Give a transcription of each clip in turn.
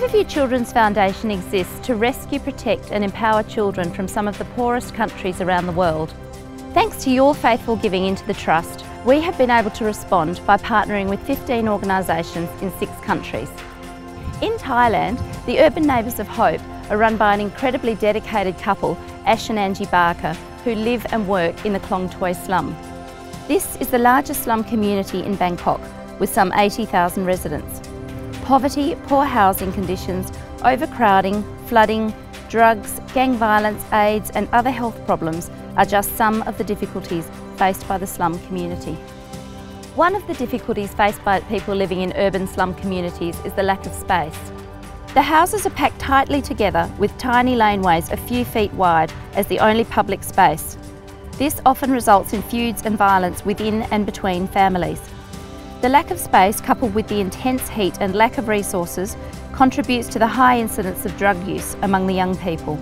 Riverview Children's Foundation exists to rescue, protect and empower children from some of the poorest countries around the world. Thanks to your faithful giving into the Trust, we have been able to respond by partnering with 15 organisations in 6 countries. In Thailand, the Urban Neighbours of Hope are run by an incredibly dedicated couple, Ash and Angie Barker, who live and work in the Klong Toy slum. This is the largest slum community in Bangkok, with some 80,000 residents. Poverty, poor housing conditions, overcrowding, flooding, drugs, gang violence, AIDS and other health problems are just some of the difficulties faced by the slum community. One of the difficulties faced by people living in urban slum communities is the lack of space. The houses are packed tightly together with tiny laneways a few feet wide as the only public space. This often results in feuds and violence within and between families. The lack of space, coupled with the intense heat and lack of resources, contributes to the high incidence of drug use among the young people.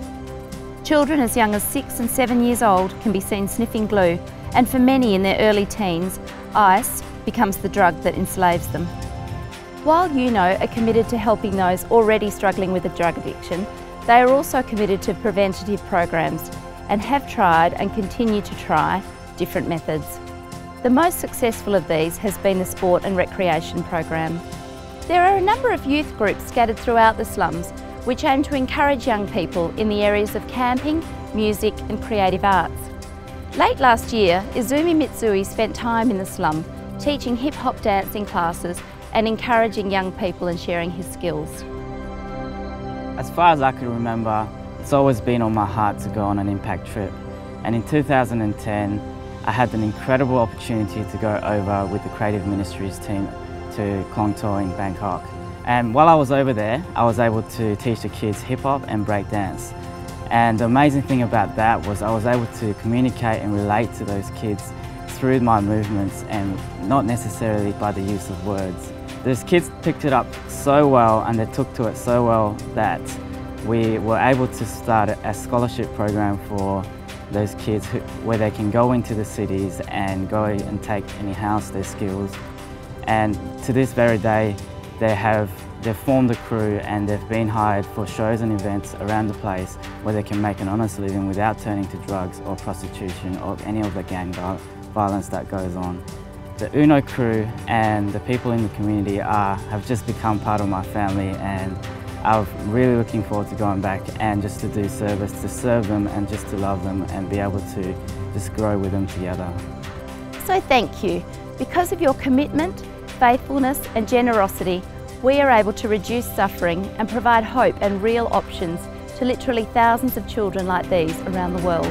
Children as young as 6 and 7 years old can be seen sniffing glue, and for many in their early teens, ice becomes the drug that enslaves them. While UNO are committed to helping those already struggling with a drug addiction, they are also committed to preventative programs and have tried and continue to try different methods. The most successful of these has been the Sport and Recreation program. There are a number of youth groups scattered throughout the slums which aim to encourage young people in the areas of camping, music and creative arts. Late last year, Izumi Mitsui spent time in the slum teaching hip-hop dancing classes and encouraging young people and sharing his skills. As far as I can remember, it's always been on my heart to go on an impact trip. And in 2010, I had an incredible opportunity to go over with the Creative Ministries team to Klong Toy in Bangkok. And while I was over there, I was able to teach the kids hip-hop and break dance. And the amazing thing about that was I was able to communicate and relate to those kids through my movements and not necessarily by the use of words. Those kids picked it up so well and they took to it so well that we were able to start a scholarship program for those kids where they can go into the cities and go and take and enhance their skills. And to this very day, they've formed a crew and they've been hired for shows and events around the place where they can make an honest living without turning to drugs or prostitution or any of the gang violence that goes on. The UNO crew and the people in the community have just become part of my family, and I'm really looking forward to going back and just to do service, to serve them and just to love them and be able to just grow with them together. So thank you. Because of your commitment, faithfulness and generosity, we are able to reduce suffering and provide hope and real options to literally thousands of children like these around the world.